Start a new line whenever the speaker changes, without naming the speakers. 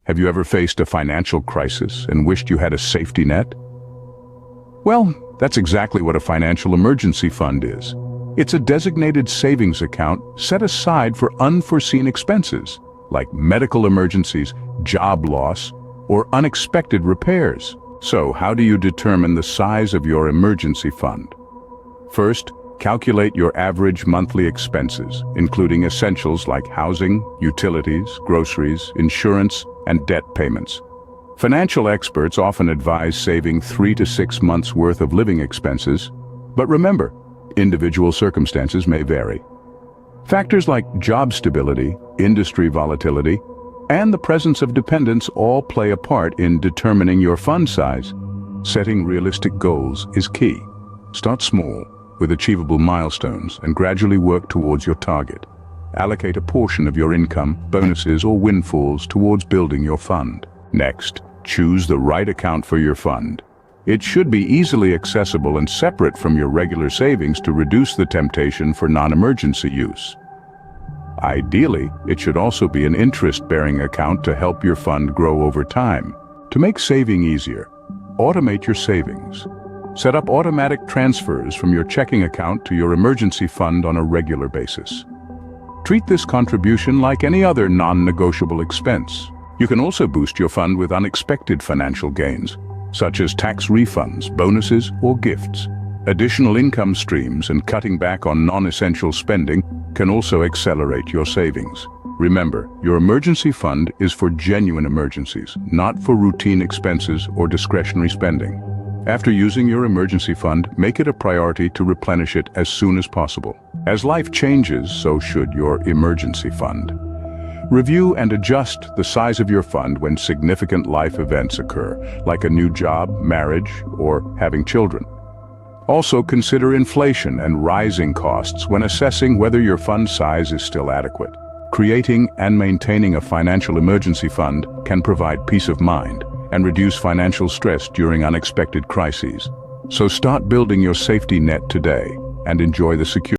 Have you ever faced a financial crisis and wished you had a safety net? Well, that's exactly what a financial emergency fund is. It's a designated savings account set aside for unforeseen expenses, like medical emergencies, job loss, or unexpected repairs. So, how do you determine the size of your emergency fund? First, calculate your average monthly expenses, including essentials like housing, utilities, groceries, insurance, and debt payments. Financial experts often advise saving 3 to 6 months' worth of living expenses, but remember, individual circumstances may vary. Factors like job stability, industry volatility, and the presence of dependents all play a part in determining your fund size. Setting realistic goals is key. Start small, with achievable milestones, and gradually work towards your target. Allocate a portion of your income, bonuses, or windfalls towards building your fund. Next, choose the right account for your fund. It should be easily accessible and separate from your regular savings to reduce the temptation for non-emergency use. Ideally, it should also be an interest-bearing account to help your fund grow over time. To make saving easier, automate your savings. Set up automatic transfers from your checking account to your emergency fund on a regular basis. Treat this contribution like any other non-negotiable expense. You can also boost your fund with unexpected financial gains, such as tax refunds, bonuses, or gifts. Additional income streams and cutting back on non-essential spending can also accelerate your savings. Remember, your emergency fund is for genuine emergencies, not for routine expenses or discretionary spending. After using your emergency fund, make it a priority to replenish it as soon as possible. As life changes, so should your emergency fund. Review and adjust the size of your fund when significant life events occur, like a new job, marriage, or having children. Also consider inflation and rising costs when assessing whether your fund size is still adequate. Creating and maintaining a financial emergency fund can provide peace of mind and reduce financial stress during unexpected crises. So start building your safety net today and enjoy the security.